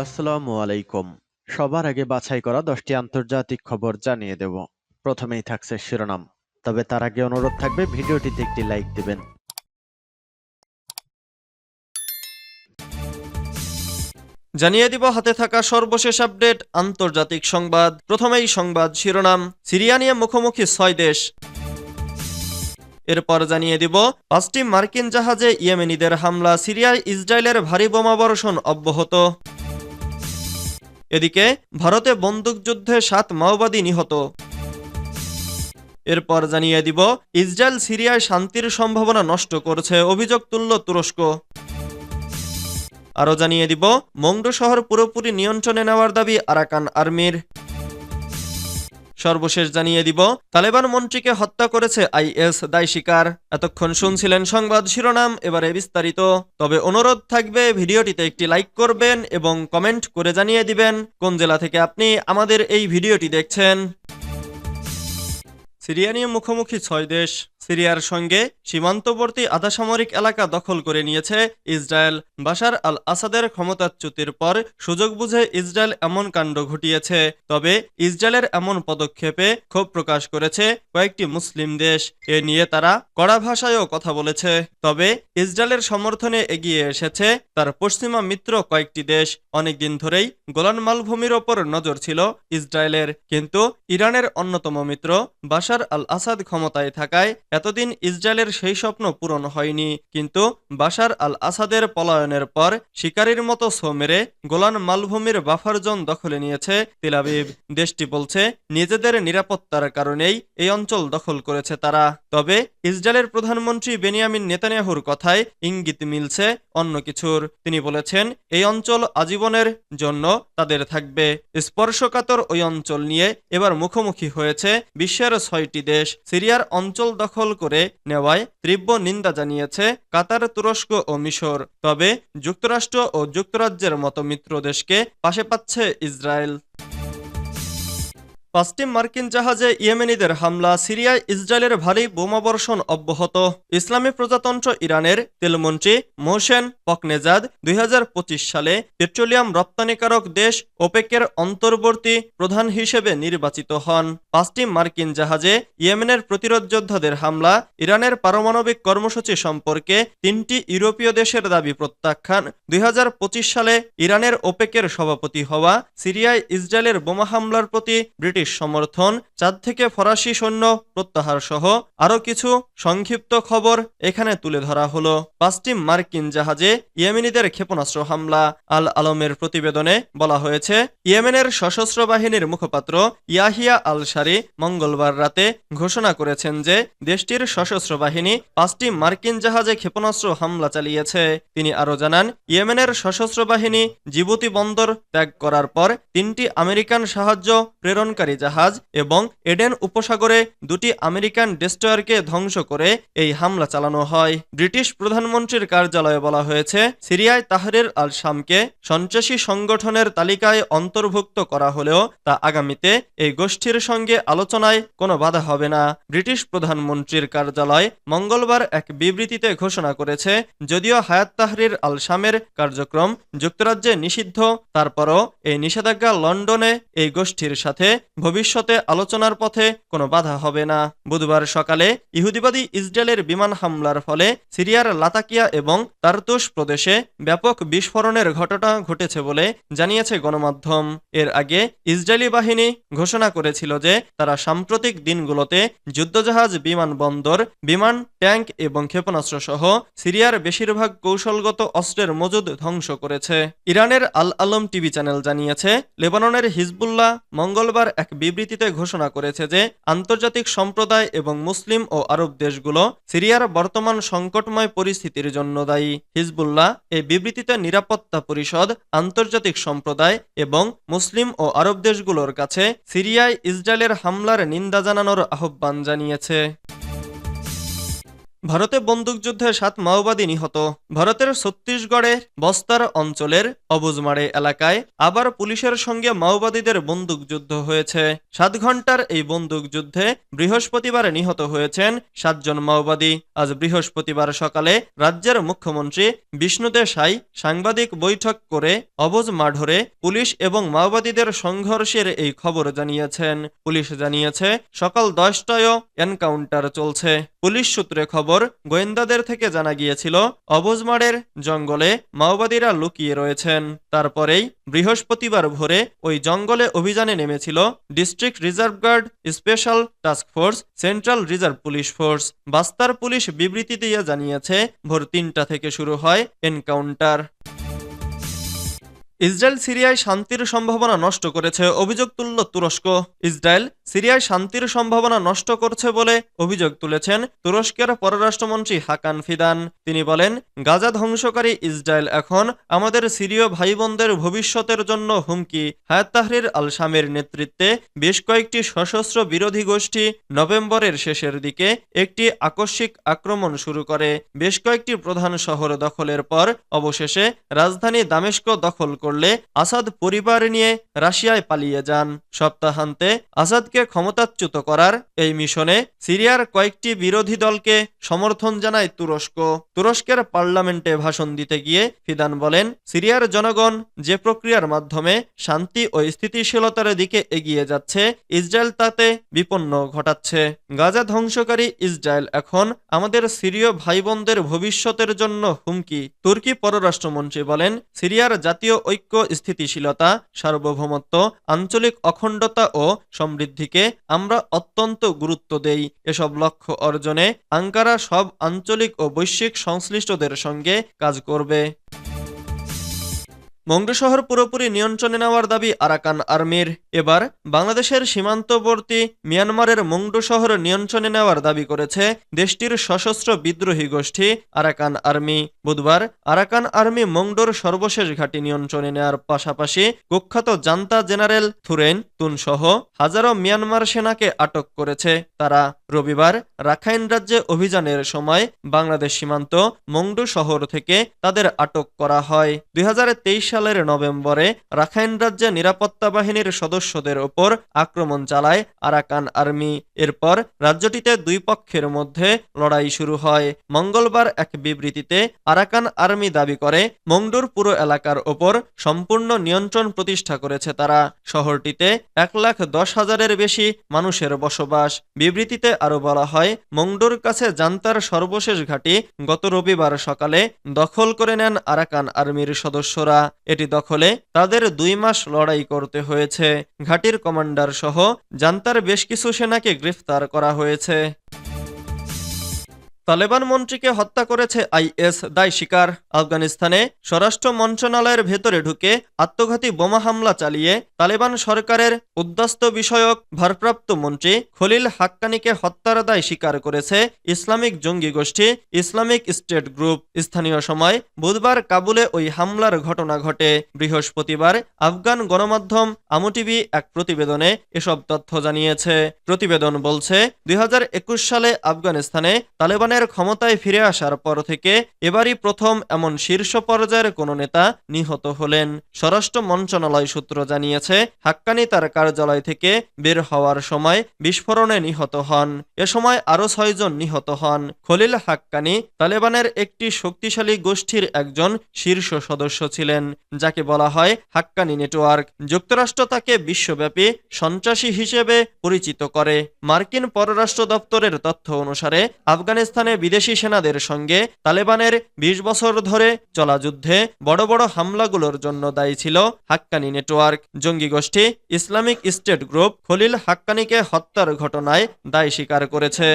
আসসালামু আলাইকুম। সবার আগে বাছাই করা 10টি আন্তর্জাতিক খবর জানিয়ে দেব। প্রথমেই থাকছে শিরোনাম। তবে তার আগে অনুরোধ থাকবে ভিডিওটিতে একটি লাইক দিবেন। জানিয়ে দিব হাতে থাকা সর্বশেষ আপডেট আন্তর্জাতিক সংবাদ। প্রথমেই সংবাদ শিরোনাম, সিরিয়া নিয়ে মুখোমুখি 6 দেশ। এরপর জানিয়ে দিব 5টি মার্কিন জাহাজে ইয়েমেনিদের হামলা, সিরিয়ায় ইসরায়েলের ভারী বোমাবর্ষণ অব্যাহত। এদিকে ভারতে বন্দুকযুদ্ধে 7 মাওবাদী নিহত। এরপর জানিয়ে দিব ইসরায়েল সিরিয়ায় শান্তির সম্ভাবনা নষ্ট করছে, অভিযোগ তুলল তুরস্ক। আরও জানিয়ে দিব মংডু শহর পুরোপুরি নিয়ন্ত্রণে নেওয়ার দাবি আরাকান আর্মির। সর্বশেষ জানিয়ে দিব তালেবান মন্ত্রীকে হত্যা করেছে আইএস, দায় স্বীকার। এতক্ষণ শুনছিলেন সংবাদ শিরোনাম, এবারে বিস্তারিত। তবে অনুরোধ থাকবে ভিডিওটিতে একটি লাইক করবেন এবং কমেন্ট করে জানিয়ে দিবেন কোন জেলা থেকে আপনি আমাদের এই ভিডিওটি দেখছেন। সিরিয়া নিয়ে মুখোমুখি 6 দেশ। সিরিয়ার সঙ্গে সীমান্তবর্তী আধা সামরিক এলাকা দখল করে নিয়েছে ইসরায়েল। বাশার আল আসাদের ক্ষমতাচ্যুতির পর সুযোগ বুঝে ইসরায়েল এমন কাণ্ড ঘটিয়েছে। তবে ইসরায়েলের এমন পদক্ষেপে ক্ষোভ প্রকাশ করেছে কয়েকটি মুসলিম দেশ। এ নিয়ে তারা কড়া ভাষায়ও কথা বলেছে। তবে ইসরায়েলের সমর্থনে এগিয়ে এসেছে তার পশ্চিমা মিত্র কয়েকটি দেশ। অনেকদিন ধরেই গোলান মালভূমির ওপর নজর ছিল ইসরায়েলের, কিন্তু ইরানের অন্যতম মিত্র বাশার আল আসাদ ক্ষমতায় থাকায় এতদিন ইসরায়েলের সেই স্বপ্ন পূরণ হয়নি। কিন্তু বাশার আল আসাদের পলায়নের পর শিকারীর মতো ছো মেরে গোলান মালভূমির বাফার জোন দখলে নিয়েছে তেল আবিব। দেশটি বলছে নিজেদের নিরাপত্তার কারণেই এই অঞ্চল দখল করেছে তারা। তবে ইসরায়েলের প্রধানমন্ত্রী বেনিয়ামিন নেতানিয়াহুর কথায় ইঙ্গিত মিলছে অন্য কিছুর। তিনি বলেছেন এই অঞ্চল আজীবনের জন্য তাদের থাকবে। স্পর্শকাতর ওই অঞ্চল নিয়ে এবার মুখোমুখি হয়েছে বিশ্বের 6টি দেশ। সিরিয়ার অঞ্চল দখল করে নেওয়ায় তীব্র নিন্দা জানিয়েছে কাতার, তুরস্ক ও মিশর। তবে যুক্তরাষ্ট্র ও যুক্তরাজ্যের মতো মিত্র দেশকে পাশে পাচ্ছে ইসরায়েল। 5টি মার্কিন জাহাজে ইয়েমেনিদের হামলা, সিরিয়ায় ইসরায়েলের ভারী বোমাবর্ষণ অব্যাহত। ইসলামী প্রজাতন্ত্র ইরানের তেলমন্ত্রী মোহসেন পকনেজাদ 2025 সালে পেট্রোলিয়াম রপ্তানিকারক দেশ ওপেকের অন্তর্বর্তী প্রধান হিসেবে নির্বাচিত হন। 5টি মার্কিন জাহাজে ইয়েমেনের প্রতিরোধ যোদ্ধাদের হামলা, ইরানের পারমাণবিক কর্মসূচি সম্পর্কে 3টি ইউরোপীয় দেশের দাবি প্রত্যাখ্যান, 2025 সালে ইরানের ওপেকের সভাপতি হওয়া, সিরিয়ায় ইসরায়েলের বোমা হামলার প্রতি ব্রিটিশ সমর্থন, চাঁদ থেকে ফরাসি সৈন্য প্রত্যাহার সহ আরো কিছু সংক্ষিপ্ত খবর এখানে তুলে ধরা হলো। 5টি মার্কিন জাহাজে ইয়েমেনিদের ক্ষেপণাস্ত্র হামলা। আল আলমের প্রতিবেদনে বলা হয়েছে ইয়েমেনের সশস্ত্র বাহিনীর মুখপাত্র ইয়াহিয়া আল শারি মঙ্গলবার রাতে ঘোষণা করেছেন যে দেশটির সশস্ত্র বাহিনী 5টি মার্কিন জাহাজে ক্ষেপণাস্ত্র হামলা চালিয়েছে। তিনি আরো জানান ইয়েমেনের সশস্ত্র বাহিনী জিবুতি বন্দর ত্যাগ করার পর 3টি আমেরিকান সাহায্য প্রেরণকারী জাহাজ এবং এডেন উপসাগরে 2টি আমেরিকান ডেস্ট্রয়ারকে ধ্বংস করে এই হামলা চালানো হয়। ব্রিটিশ প্রধানমন্ত্রীর কার্যালয়ে বলা হয়েছে সিরিয়ায় তাহরির আল শামকে সন্ত্রাসী সংগঠনের তালিকায় অন্তর্ভুক্ত করা হলেও তা আগামীতে এই গোষ্ঠীর সঙ্গে আলোচনায় কোনো বাধা হবে না। ব্রিটিশ প্রধানমন্ত্রীর কার্যালয় মঙ্গলবার এক বিবৃতিতে ঘোষণা করেছে যদিও হায়াত তাহরির আল শামের কার্যক্রম যুক্তরাজ্যে নিষিদ্ধ, তারপরও এই নিষেধাজ্ঞা লন্ডনে এই গোষ্ঠীর সাথে ভবিষ্যতে আলোচনার পথে কোনো বাধা হবে না। বুধবার সকালে ইহুদিবাদী ইসরায়েলের বিমান হামলার ফলে সিরিয়ার লাতাকিয়া এবং তারতুশ প্রদেশে ব্যাপক বিস্ফোরণের ঘটনা ঘটেছে বলে জানিয়েছে গণমাধ্যম। এর আগে ইসরায়েলি বাহিনী ঘোষণা করেছিল যে তারা সাম্প্রতিক দিনগুলোতে যুদ্ধজাহাজ, বিমানবন্দর, বিমান, ট্যাঙ্ক এবং ক্ষেপণাস্ত্র সহ সিরিয়ার বেশিরভাগ কৌশলগত অস্ত্রের মজুদ ধ্বংস করেছে। ইরানের আল আলম টিভি চ্যানেল জানিয়েছে লেবাননের হিজবুল্লাহ মঙ্গলবার এক বিবৃতিতে ঘোষণা করেছে যে আন্তর্জাতিক সম্প্রদায় এবং মুসলিম ও আরব দেশগুলো সিরিয়ার বর্তমান সংকটময় পরিস্থিতির জন্য দায়ী। হিজবুল্লাহ এই বিবৃতিতে নিরাপত্তা পরিষদ, আন্তর্জাতিক সম্প্রদায় এবং মুসলিম ও আরব দেশগুলোর কাছে সিরিয়ায় ইসরায়েলের হামলার নিন্দা জানানোর আহ্বান জানিয়েছে। ভারতে বন্দুকযুদ্ধে 7 মাওবাদী নিহত। ভারতের ছত্তিশগড়ে বস্তার অঞ্চলের অবুজমারে এলাকায় আবার পুলিশের সঙ্গে মাওবাদীদের বন্দুকযুদ্ধ হয়েছে। 7 ঘন্টার এই বন্দুকযুদ্ধে বৃহস্পতিবার নিহত হয়েছেন 7 জন মাওবাদী। আজ বৃহস্পতিবার সকালে রাজ্যের মুখ্যমন্ত্রী বিষ্ণু দেশাই সাংবাদিক বৈঠক করে অবুজ মাঢরে পুলিশ এবং মাওবাদীদের সংঘর্ষের এই খবর জানিয়েছেন। পুলিশ জানিয়েছে সকাল 10টায়ও এনকাউন্টার চলছে। পুলিশ সূত্রে খবর, গোয়েন্দাদের থেকে জানা গিয়েছিল অবুজমারের জঙ্গলে মাওবাদীরা লুকিয়ে রয়েছেন। তারপরেই বৃহস্পতিবার ভোরে ওই জঙ্গলে অভিযানে নেমেছিল district reserve guard, special task force, central reserve police force. Bastar police বিবৃতি দিয়ে জানিয়েছে ভোর 3টা থেকে শুরু হয় এনকাউন্টার। ইসরায়েল সিরিয়ায় শান্তির সম্ভাবনা নষ্ট করেছে, অভিযোগ তুলল তুরস্ক। ইসরায়েল সিরিয়ায় শান্তির সম্ভাবনা নষ্ট করছে বলে অভিযোগ তুলেছেন তুরস্কের পররাষ্ট্রমন্ত্রী হাকান ফিদান। তিনি বলেন, গাজা ধ্বংসকারী ইসরায়েল এখন আমাদের সিরীয় ভাই বোনদের ভবিষ্যতের জন্য হুমকি। হায়াত তাহরির আল শামের নেতৃত্বে বেশ কয়েকটি সশস্ত্র বিরোধী গোষ্ঠী নভেম্বরের শেষের দিকে একটি আকস্মিক আক্রমণ শুরু করে বেশ কয়েকটি প্রধান শহর দখলের পর অবশেষে রাজধানী দামেস্ক দখল করলে আসাদ পরিবার নিয়ে রাশিয়ায় পালিয়ে যান। সপ্তাহান্তে আসাদকে ক্ষমতাচ্যুত করার এই মিশনে সিরিয়ার কয়েকটি বিরোধী দলকে সমর্থন জানায় তুরস্ক। তুরস্কের পার্লামেন্টে ভাষণ দিতে গিয়ে ফিদান বলেন, সিরিয়ার জনগণ যে প্রক্রিয়ার মাধ্যমে শান্তি ও স্থিতিশীলতার দিকে এগিয়ে যাচ্ছে, ইসরায়েল তাতে বিপন্ন ঘটাচ্ছে। গাজা ধ্বংসকারী ইসরায়েল এখন আমাদের সিরীয় ভাই বোনদের ভবিষ্যতের জন্য হুমকি। তুর্কি পররাষ্ট্রমন্ত্রী বলেন, সিরিয়ার জাতীয় ঐক্য, স্থিতিশীলতা, সার্বভৌমত্ব, আঞ্চলিক অখণ্ডতা ও সমৃদ্ধিকে আমরা অত্যন্ত গুরুত্ব দেই। এসব লক্ষ্য অর্জনে আঙ্কারা সব আঞ্চলিক ও বৈশ্বিক সংশ্লিষ্টদের সঙ্গে কাজ করবে। মংডু শহর পুরোপুরি নিয়ন্ত্রণে নেওয়ার দাবি আরাকান আর্মির। এবার বাংলাদেশের সীমান্তবর্তী মিয়ানমারের মংডু শহর নিয়ন্ত্রণে নেওয়ার দাবি করেছে দেশটির সশস্ত্র বিদ্রোহী গোষ্ঠী আরাকান আর্মি। বুধবার আরাকান আর্মি মংডুর সর্বশেষ ঘাঁটি নিয়ন্ত্রণে নেওয়ার পাশাপাশি কুখ্যাত জান্তা জেনারেল থুরেন তুন সহ হাজারো মিয়ানমার সেনাকে আটক করেছে। তারা রবিবার রাখাইন রাজ্যে অভিযানের সময় বাংলাদেশ সীমান্ত মংডু শহর থেকে তাদের আটক করা হয়। 2023 সালের নভেম্বরে রাখাইন রাজ্যে নিরাপত্তা বাহিনীর সদস্যদের ওপর আক্রমণ চালায় আরাকান আর্মি। এরপর রাজ্যটিতে দুই পক্ষের মধ্যে লড়াই শুরু হয়। মঙ্গলবার এক বিবৃতিতে আরাকান আর্মি দাবি করে, মংডুর পুরো এলাকার ওপর সম্পূর্ণ নিয়ন্ত্রণ প্রতিষ্ঠা করেছে তারা। শহরটিতে 1,10,000-এর বেশি মানুষের বসবাস। বিবৃতিতে আরো বলা হয়, মংডুর কাছে জান্তার সর্বশেষ ঘাঁটি গত রবিবার সকালে দখল করে নেন আরাকান আর্মির সদস্যরা। এটি দখলে তাদের 2 মাস লড়াই করতে হয়েছে। ঘাঁটির কমান্ডার সহ জান্তার বেশ কিছু সেনাকে গ্রেফতার করা হয়েছে। তালেবান মন্ত্রীকে হত্যা করেছে আইএস, দায় স্বীকার। আফগানিস্তানে স্বরাষ্ট্র মন্ত্রণালয়ের ভেতরে ঢুকে আত্মঘাতী বোমা হামলা চালিয়ে তালেবান সরকারের উদ্বাস্তু বিষয়ক ভারপ্রাপ্ত মন্ত্রী খলিল হাক্কানিকে হত্যার দায় স্বীকার করেছে ইসলামিক জঙ্গি গোষ্ঠী ইসলামিক স্টেট গ্রুপ। স্থানীয় সময় বুধবার কাবুলে ওই হামলার ঘটনা ঘটে। বৃহস্পতিবার আফগান গণমাধ্যম আমুটিভি এক প্রতিবেদনে এসব তথ্য জানিয়েছে। প্রতিবেদন বলছে, 2021 সালে আফগানিস্তানে তালেবানের ক্ষমতায় ফিরে আসার পর থেকে এবারই প্রথম এমন শীর্ষ পর্যায়ের কোনো নেতা নিহত হলেন। স্বরাষ্ট্র মন্ত্রণালয় সূত্র জানিয়েছে, হাক্কানি তার কার্যালয় থেকে বের হওয়ার সময় বিস্ফোরণে নিহত হন। এ সময় আরও 6 জন নিহত হন। খলিল হাক্কানি তালেবানের একটি শক্তিশালী গোষ্ঠীর একজন শীর্ষ সদস্য ছিলেন, যাকে বলা হয় হাক্কানি নেটওয়ার্ক। যুক্তরাষ্ট্র তাকে বিশ্বব্যাপী সন্ত্রাসী হিসেবে পরিচিত করে। মার্কিন পররাষ্ট্র দপ্তরের তথ্য অনুসারে আফগানিস্তানে বিদেশি সেনাদের সঙ্গে তালেবানের 20 বছর ধরে চলা যুদ্ধে বড় বড় হামলাগুলোর জন্য দায়ী ছিল হাক্কানি নেটওয়ার্ক। জঙ্গি গোষ্ঠী ইসলামিক স্টেট গ্রুপ খলিল হাক্কানিকে হত্যার ঘটনায় দায় স্বীকার করেছে।